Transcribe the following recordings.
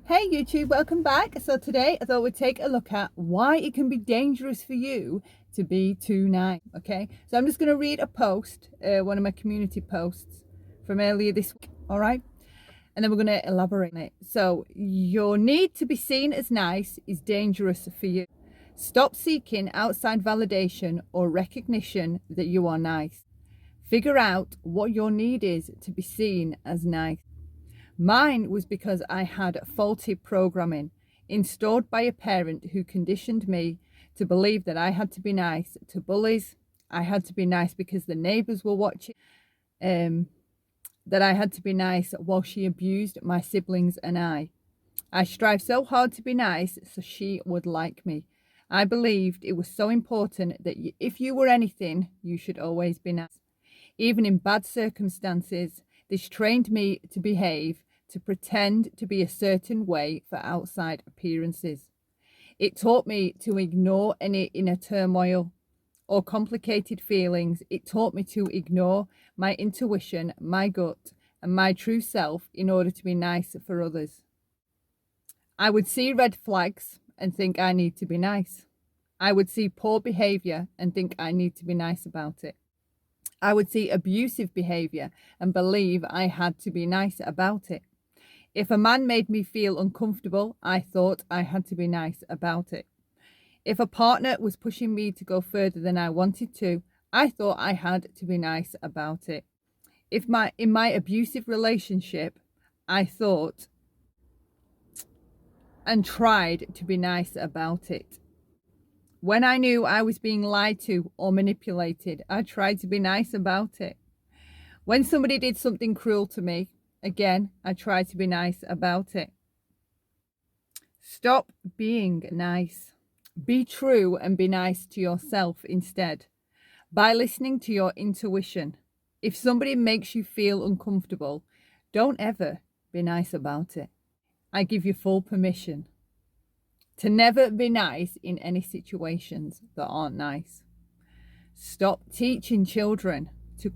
Hey YouTube, welcome back. So today I thought we'd take a look at why it can be dangerous for you to be too nice. Okay, so I'm just going to read a post, one of my community posts from earlier this week. All right, and then we're going to elaborate on it. So your need to be seen as nice is dangerous for you. Stop seeking outside validation or recognition that you are nice. Figure out what your need is to be seen as nice. Mine was because I had faulty programming installed by a parent who conditioned me to believe that I had to be nice to bullies. I had to be nice because the neighbours were watching. That I had to be nice while she abused my siblings and I. I strived so hard to be nice so she would like me. I believed it was so important that if you were anything, you should always be nice. Even in bad circumstances, this trained me to behave, to pretend to be a certain way for outside appearances. It taught me to ignore any inner turmoil or complicated feelings. It taught me to ignore my intuition, my gut, and my true self in order to be nice for others. I would see red flags and think I need to be nice. I would see poor behavior and think I need to be nice about it. I would see abusive behavior and believe I had to be nice about it. If a man made me feel uncomfortable, I thought I had to be nice about it. If a partner was pushing me to go further than I wanted to, I thought I had to be nice about it. In my abusive relationship, I thought and tried to be nice about it. When I knew I was being lied to or manipulated, I tried to be nice about it. When somebody did something cruel to me, again, I tried to be nice about it. Stop being nice. Be true and be nice to yourself instead. By listening to your intuition. If somebody makes you feel uncomfortable, don't ever be nice about it. I give you full permission to never be nice in any situations that aren't nice. Stop teaching children to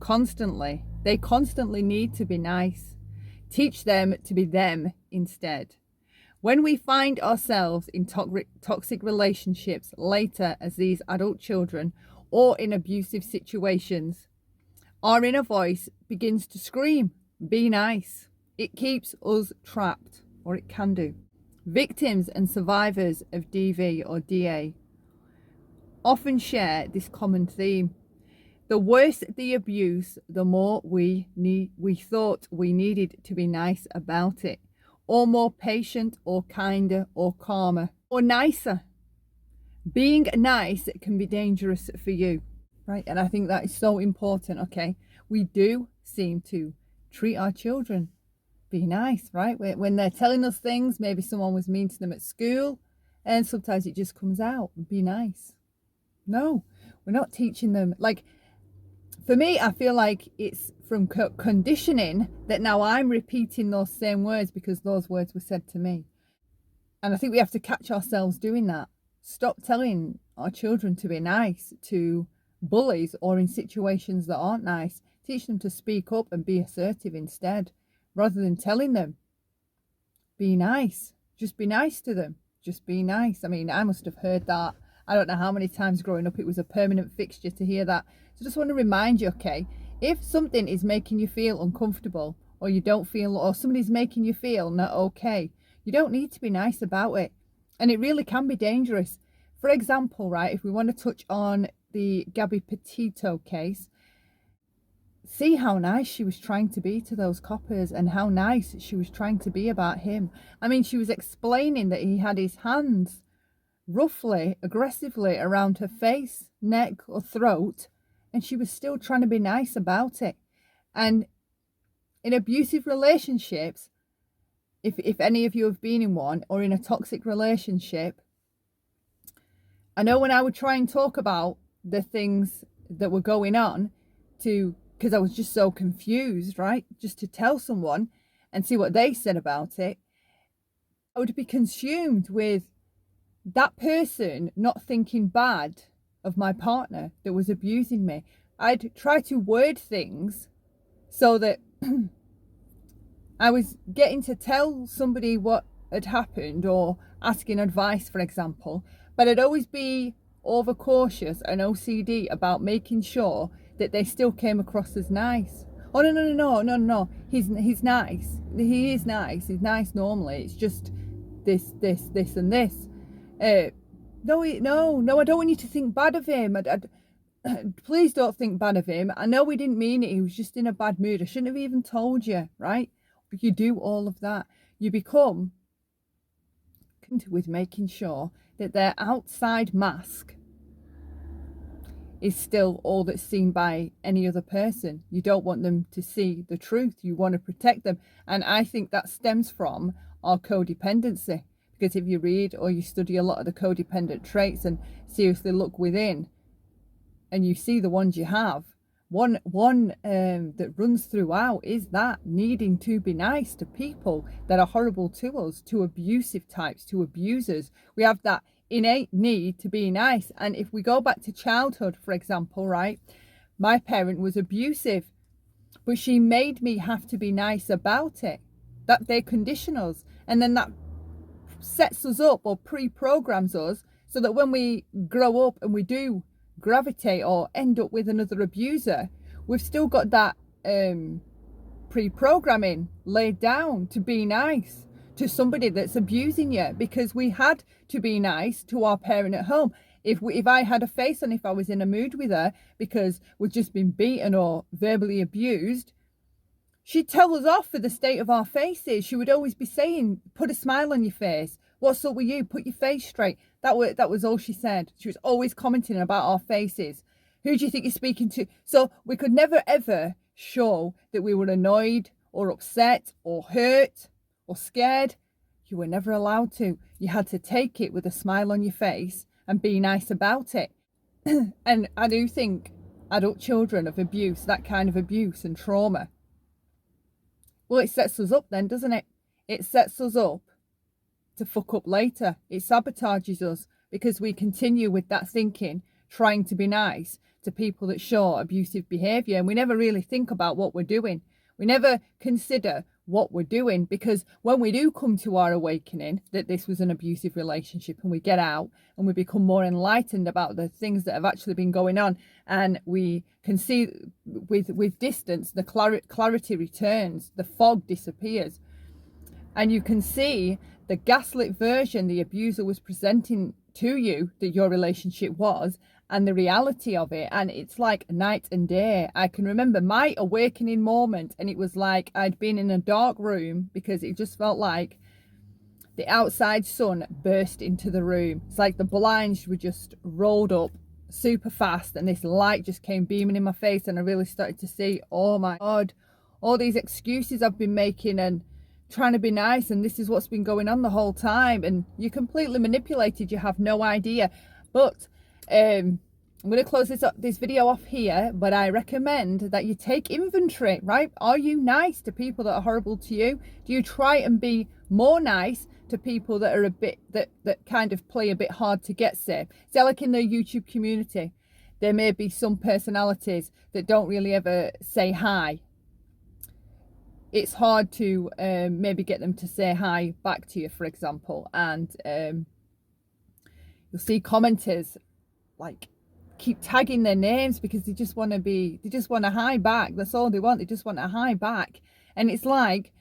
they constantly need to be nice. Teach them to be them instead. When we find ourselves in toxic relationships later as these adult children or in abusive situations, our inner voice begins to scream, be nice. It keeps us trapped, or it can do. Victims and survivors of DV or DA often share this common theme. The worse the abuse, the more we thought we needed to be nice about it, or more patient, or kinder, or calmer, or nicer. Being nice can be dangerous for you, right? And I think that is so important, okay? We do seem to treat our children be nice, right? When they're telling us things, maybe someone was mean to them at school, and sometimes it just comes out, be nice. No, we're not teaching them. Like, for me, I feel like it's from conditioning that now I'm repeating those same words because those words were said to me. And I think we have to catch ourselves doing that. Stop telling our children to be nice to bullies or in situations that aren't nice. Teach them to speak up and be assertive instead, rather than telling them, be nice. Just be nice to them. Just be nice. I mean, I must have heard that. I don't know how many times growing up it was a permanent fixture to hear that. So just want to remind you, okay, if something is making you feel uncomfortable or you don't feel, or somebody's making you feel not okay, you don't need to be nice about it. And it really can be dangerous. For example, right, if we want to touch on the Gabby Petito case, see how nice she was trying to be to those coppers and how nice she was trying to be about him. I mean, she was explaining that he had his hands roughly, aggressively around her face, neck, or throat, and she was still trying to be nice about it. And in abusive relationships, if any of you have been in one or in a toxic relationship, I know when I would try and talk about the things that were going on because I was just so confused, right? Just to tell someone and see what they said about it, I would be consumed with that person not thinking bad of my partner that was abusing me. I'd try to word things so that I was getting to tell somebody what had happened, or asking advice, for example, but I'd always be overcautious and OCD about making sure that they still came across as nice. Oh, no. He's nice. He is nice. He's nice normally. It's just this, and this. No, I don't want you to think bad of him. Please don't think bad of him. I know we didn't mean it. He was just in a bad mood. I shouldn't have even told you, right? But you do all of that. You become with making sure that their outside mask is still all that's seen by any other person. You don't want them to see the truth. You want to protect them. And I think that stems from our codependency. Because if you read or you study a lot of the codependent traits and seriously look within, and you see the ones you have, one that runs throughout is that needing to be nice to people that are horrible to us, to abusive types, to abusers. We have that innate need to be nice. And if we go back to childhood, for example, right, my parent was abusive, but she made me have to be nice about it. That they condition us, and then that sets us up or pre-programs us so that when we grow up and we do gravitate or end up with another abuser, we've still got that pre-programming laid down to be nice to somebody that's abusing you, because we had to be nice to our parent at home. If I had a face on, if I was in a mood with her because we'd just been beaten or verbally abused, she'd tell us off for the state of our faces. She would always be saying, put a smile on your face. What's up with you? Put your face straight. That was all she said. She was always commenting about our faces. Who do you think you're speaking to? So we could never, ever show that we were annoyed or upset or hurt or scared. You were never allowed to. You had to take it with a smile on your face and be nice about it. And I do think adult children of abuse, that kind of abuse and trauma, well, it sets us up then, doesn't it? It sets us up to fuck up later. It sabotages us because we continue with that thinking, trying to be nice to people that show abusive behaviour. And we never really think about what we're doing. We never consider what we're doing, because when we do come to our awakening that this was an abusive relationship, and we get out and we become more enlightened about the things that have actually been going on, and we can see with distance, the clarity returns, the fog disappears, and you can see the gaslit version the abuser was presenting to you that your relationship was, and the reality of it. And it's like night and day. I can remember my awakening moment, and it was like I'd been in a dark room, because it just felt like the outside sun burst into the room. It's like the blinds were just rolled up super fast, and this light just came beaming in my face, and I really started to see, oh my God, all these excuses I've been making and trying to be nice, and this is what's been going on the whole time, and you're completely manipulated. You have no idea. But I'm going to close this video off here, but I recommend that you take inventory, right? Are you nice to people that are horrible to you? Do you try and be more nice to people that are a bit, that kind of play a bit hard to get, say? So like in the YouTube community, there may be some personalities that don't really ever say hi. It's hard to maybe get them to say hi back to you, for example. And you'll see commenters like keep tagging their names because they just want to hi back. That's all they want. They just want to hi back. And it's like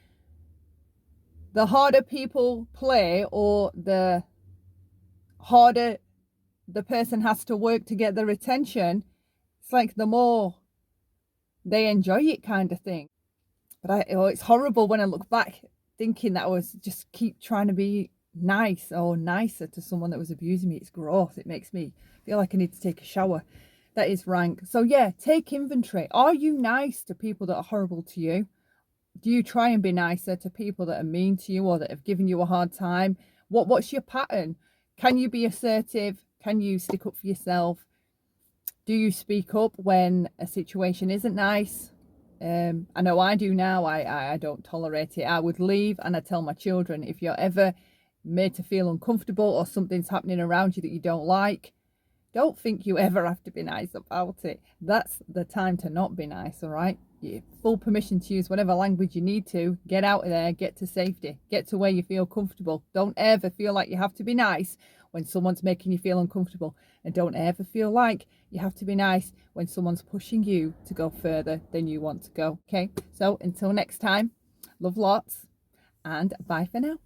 the harder people play, or the harder the person has to work to get their attention, it's like the more they enjoy it, kind of thing. But it's horrible when I look back thinking that I was just keep trying to be nice or nicer to someone that was abusing me. It's gross. It makes me feel like I need to take a shower. That is rank. So yeah, take inventory. Are you nice to people that are horrible to you? Do you try and be nicer to people that are mean to you or that have given you a hard time? What's your pattern? Can you be assertive? Can you stick up for yourself? Do you speak up when a situation isn't nice? I know I do now. I don't tolerate it. I would leave, and I tell my children, if you're ever made to feel uncomfortable or something's happening around you that you don't like, don't think you ever have to be nice about it. That's the time to not be nice, all right? full permission to use whatever language you need to. Get out of there, get to safety, get to where you feel comfortable. Don't ever feel like you have to be nice when someone's making you feel uncomfortable. And don't ever feel like you have to be nice when someone's pushing you to go further than you want to go. Okay, so until next time, love lots and bye for now.